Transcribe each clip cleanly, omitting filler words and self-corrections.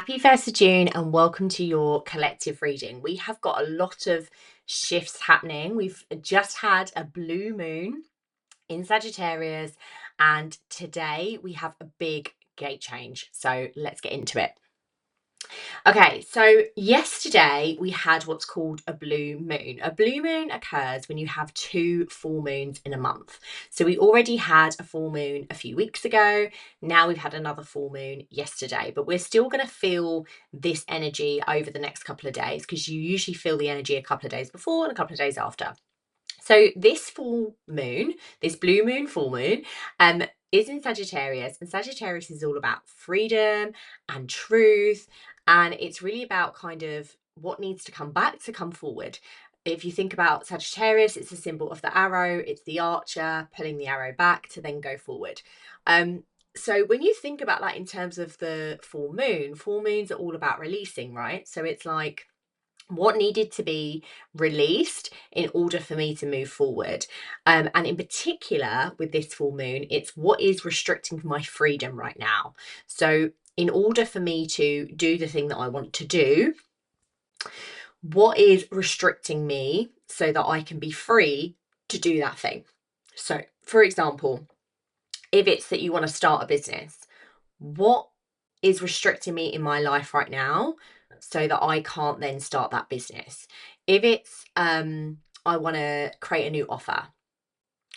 Happy 1st of June and welcome to your collective reading. We have got a lot of shifts happening. We've just had a blue moon in Sagittarius, and today we have a big gate change. So let's get into it. Okay, so yesterday we had what's called a blue moon. A blue moon occurs when you have two full moons in a month. So we already had a full moon a few weeks ago. Now we've had another full moon yesterday, but we're still going to feel this energy over the next couple of days because you usually feel the energy a couple of days before and a couple of days after. So this full moon, this blue moon, full moon, is in Sagittarius, and Sagittarius is all about freedom and truth, and it's really about kind of what needs to come back to come forward. If you think about Sagittarius, it's a symbol of the arrow, it's the archer pulling the arrow back to then go forward. So when you think about that in terms of the full moons are all about releasing, right? So it's like what needed to be released in order for me to move forward. And in particular, with this full moon, it's what is restricting my freedom right now. So, in order for me to do the thing that I want to do, what is restricting me so that I can be free to do that thing? So, for example, if it's that you want to start a business, what is restricting me in my life right now so that I can't then start that business? If it's I want to create a new offer,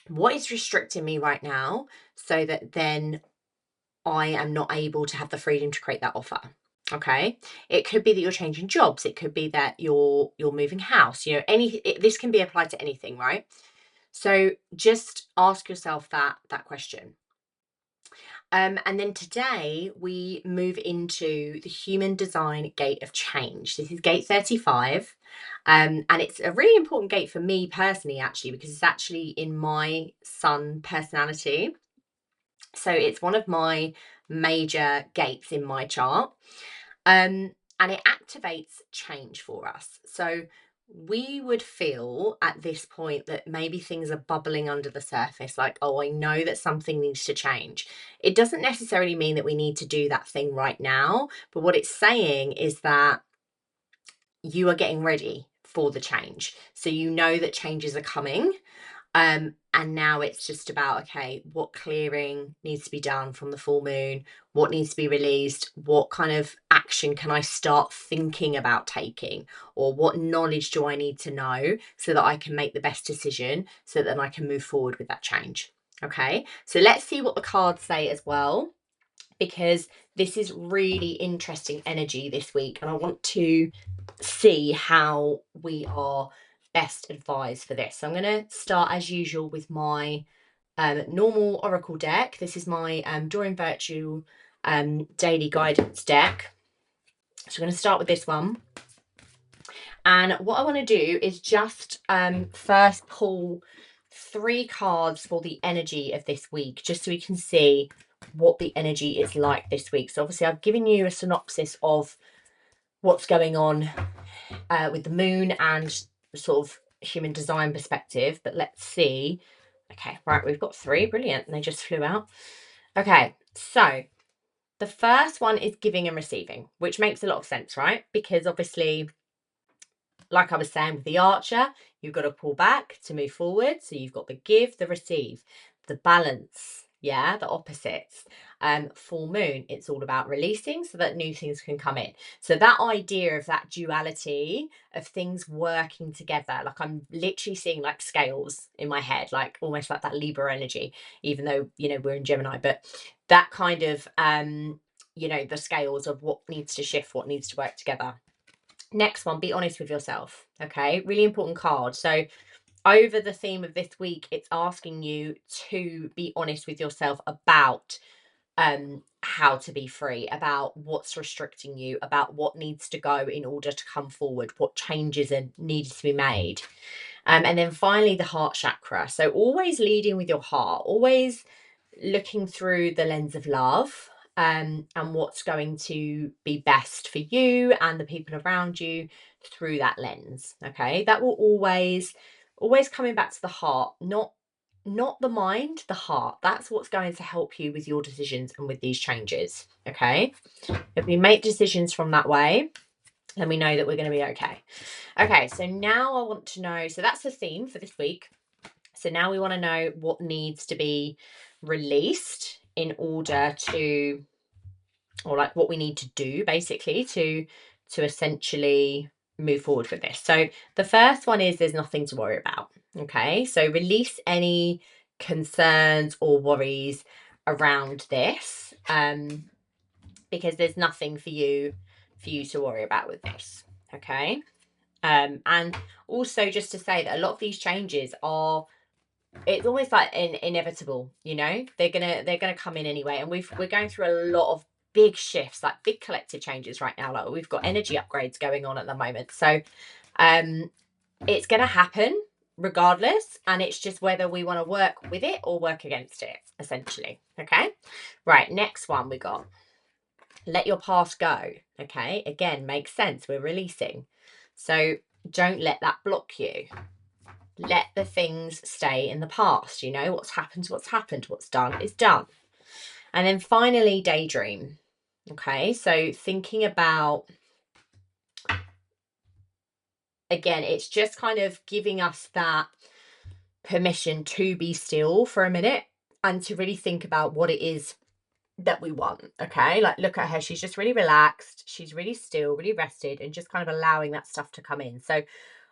what is restricting me right now so that then I am not able to have the freedom to create that offer? Okay, it could be that you're changing jobs, it could be that you're moving house, this can be applied to anything, right? So just ask yourself that question. And then today we move into the Human Design Gate of Change. This is gate 35. And it's a really important gate for me personally, actually, because it's actually in my sun personality. So it's one of my major gates in my chart. And it activates change for us. So we would feel at this point that maybe things are bubbling under the surface, like, oh, I know that something needs to change. It doesn't necessarily mean that we need to do that thing right now, but what it's saying is that you are getting ready for the change. So you know that changes are coming. And now it's just about, okay, what clearing needs to be done from the full moon? What needs to be released? What kind of action can I start thinking about taking? Or what knowledge do I need to know so that I can make the best decision so that I can move forward with that change? Okay, so let's see what the cards say as well, because this is really interesting energy this week, and I want to see how we are best advised for this. So I'm going to start as usual with my normal oracle deck. This is my Doreen Virtue daily guidance deck. So I'm going to start with this one. And what I want to do is just first pull 3 cards for the energy of this week, just so we can see what the energy is like this week. So obviously I've given you a synopsis of what's going on with the moon and the sort of human design perspective, but let's see. Okay, right, we've got 3, brilliant, and they just flew out. Okay, so the first one is giving and receiving, which makes a lot of sense, right? Because obviously, like I was saying with the archer, you've got to pull back to move forward. So you've got the give, the receive, the balance, yeah, the opposites. Full moon, it's all about releasing so that new things can come in. So that idea of that duality of things working together, like I'm literally seeing like scales in my head, like almost like that Libra energy, even though, we're in Gemini, but that kind of, the scales of what needs to shift, what needs to work together. Next one, be honest with yourself. Okay, really important card. So over the theme of this week, it's asking you to be honest with yourself about how to be free, about what's restricting you, about what needs to go in order to come forward, what changes are needed to be made. And then finally, the heart chakra. So always leading with your heart, always looking through the lens of love, and what's going to be best for you and the people around you through that lens. Okay, that will always coming back to the heart, not not the mind, the heart. That's what's going to help you with your decisions and with these changes. Okay. If we make decisions from that way, then we know that we're going to be okay. Okay. So now I want to know. So that's the theme for this week. So now we want to know what needs to be released in order to, or like what we need to do basically to essentially move forward with this. So the first one is there's nothing to worry about. Okay. So release any concerns or worries around this. Because there's nothing for you to worry about with this. Okay. And also just to say that a lot of these changes are, it's almost like inevitable, you know, they're gonna come in anyway. And we're going through a lot of big shifts, like big collective changes right now. Like we've got energy upgrades going on at the moment. So it's gonna happen regardless, and it's just whether we want to work with it or work against it, essentially. Okay. Right, next one we got. Let your past go. Okay, again, makes sense. We're releasing. So don't let that block you. Let the things stay in the past. You know, what's happened, what's done is done. And then finally, daydream. Okay, so thinking about, again, it's just kind of giving us that permission to be still for a minute and to really think about what it is that we want. Okay, like look at her, she's just really relaxed, she's really still, really rested, and just kind of allowing that stuff to come in. So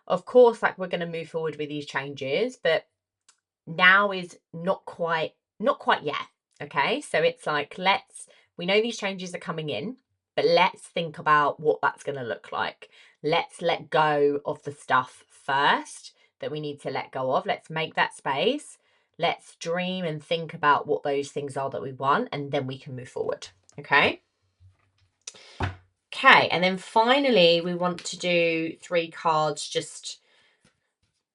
of course, like we're going to move forward with these changes, but now is not quite yet. Okay, so it's like, we know these changes are coming in, but let's think about what that's going to look like. Let's let go of the stuff first that we need to let go of. Let's make that space. Let's dream and think about what those things are that we want, and then we can move forward. Okay. Okay, and then finally we want to do 3 cards just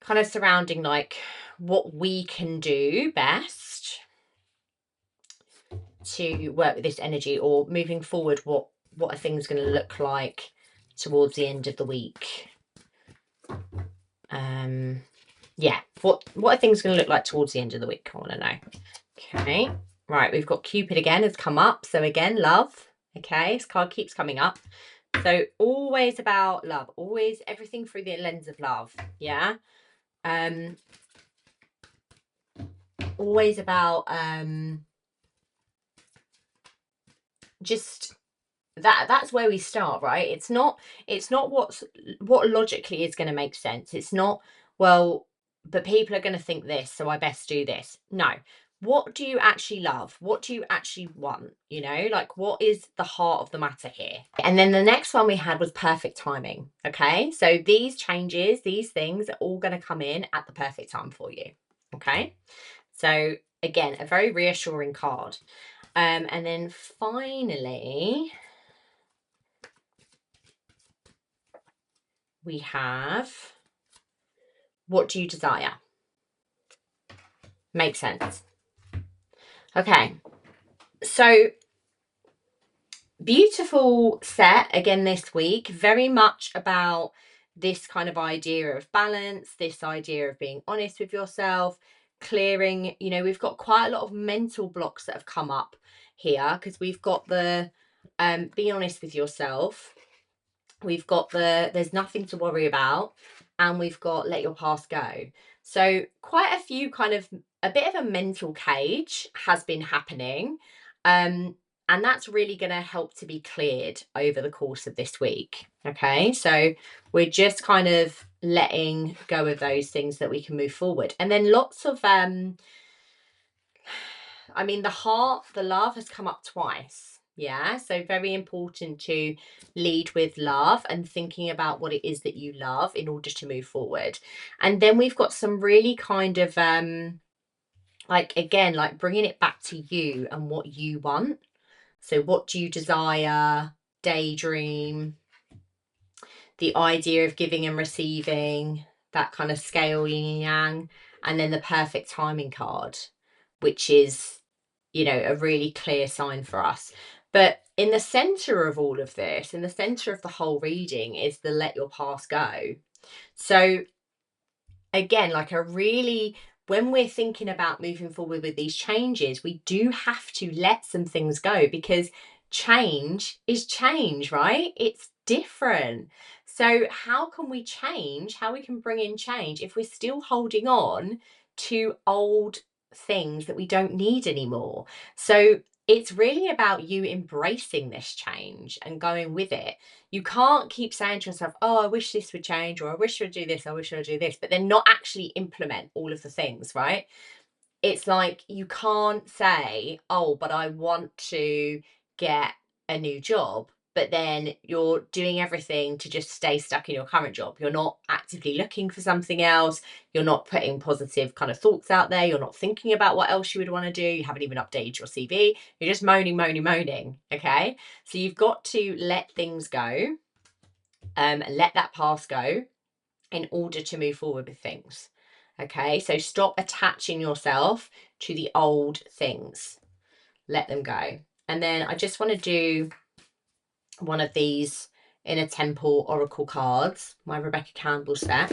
kind of surrounding like what we can do best to work with this energy, or moving forward, what are things going to look like towards the end of the week. Yeah, what are things going to look like towards the end of the week? I want to know. Okay, right, we've got Cupid again has come up. So again, love. Okay, this card keeps coming up. So always about love, always everything through the lens of love. Yeah. Always about just that's where we start, right? It's not what logically is going to make sense. It's not, well, but people are going to think this, so I best do this. No. What do you actually love? What do you actually want? You know, like what is the heart of the matter here? And then the next one we had was perfect timing. Okay. So these changes, these things are all going to come in at the perfect time for you. Okay. So again, a very reassuring card. And then finally, we have, what do you desire? Makes sense. Okay. So beautiful set again this week. Very much about this kind of idea of balance, this idea of being honest with yourself, clearing, you know, we've got quite a lot of mental blocks that have come up here, because we've got the be honest with yourself, we've got the there's nothing to worry about, and we've got let your past go. So quite a few kind of, a bit of a mental cage has been happening, and that's really going to help to be cleared over the course of this week. Okay, so we're just kind of letting go of those things that we can move forward. And then lots of I mean, the love has come up twice. Yeah. So very important to lead with love and thinking about what it is that you love in order to move forward. And then we've got some really kind of, like, again, like bringing it back to you and what you want. So what do you desire? Daydream, the idea of giving and receiving, that kind of scale, yin and yang. And then the perfect timing card, which is, you know, a really clear sign for us. But in the center of all of this, in the center of the whole reading, is the let your past go. So again, like a really when we're thinking about moving forward with these changes, we do have to let some things go, because change is change, right? It's different. So how can we change, how we can bring in change if we're still holding on to old things that we don't need anymore? So it's really about you embracing this change and going with it. You can't keep saying to yourself, oh, I wish this would change, or I wish I'd do this, I wish I'd do this, but then not actually implement all of the things, right? It's like you can't say, oh, but I want to get a new job, but then you're doing everything to just stay stuck in your current job. You're not actively looking for something else. You're not putting positive kind of thoughts out there. You're not thinking about what else you would want to do. You haven't even updated your CV. You're just moaning, moaning, moaning. Okay. So you've got to let things go, let that past go in order to move forward with things. Okay, so stop attaching yourself to the old things. Let them go. And then I just want to do one of these Inner Temple Oracle cards, my Rebecca Campbell set,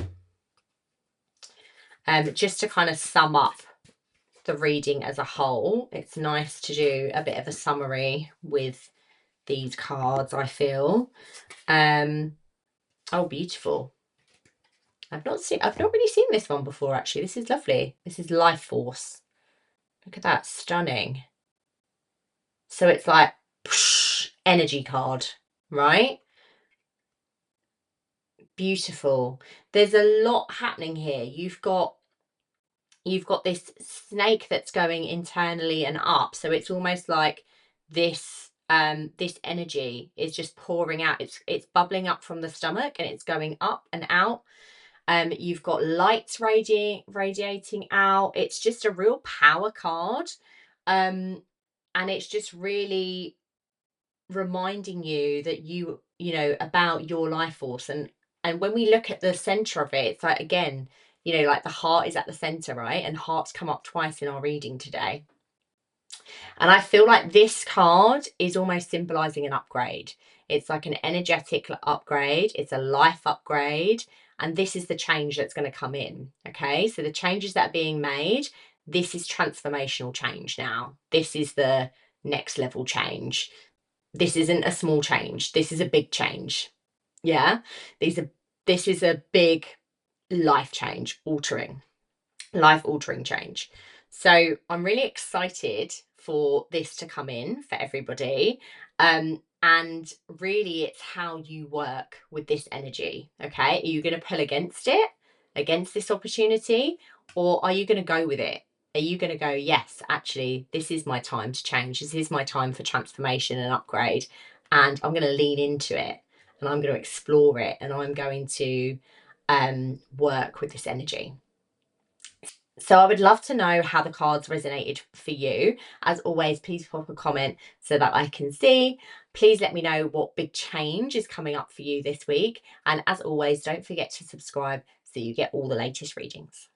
just to kind of sum up the reading as a whole. It's nice to do a bit of a summary with these cards, I feel. Oh, beautiful. I've not really seen this one before, actually. This is lovely. This is Life Force. Look at that, stunning. So it's like energy card, right? Beautiful. There's a lot happening here. You've got this snake that's going internally and up. So it's almost like this this energy is just pouring out. It's bubbling up from the stomach and it's going up and out. You've got lights radiating out. It's just a real power card. And it's just really reminding you that you know about your life force. And when we look at the center of it, it's like, again, you know, like the heart is at the center, right? And hearts come up twice in our reading today. And I feel like this card is almost symbolizing an upgrade. It's like an energetic upgrade. It's a life upgrade. And this is the change that's going to come in. Okay. So the changes that are being made, this is transformational change now. This is the next level change. This isn't a small change. This is a big change. Yeah. This is a big life change, life altering change. So I'm really excited for this to come in for everybody. And really it's how you work with this energy. Okay. Are you going to pull against it, against this opportunity, or are you going to go with it? Are you going to go, yes, actually, this is my time to change. This is my time for transformation and upgrade. And I'm going to lean into it and I'm going to explore it and I'm going to work with this energy. So I would love to know how the cards resonated for you. As always, please pop a comment so that I can see. Please let me know what big change is coming up for you this week. And as always, don't forget to subscribe so you get all the latest readings.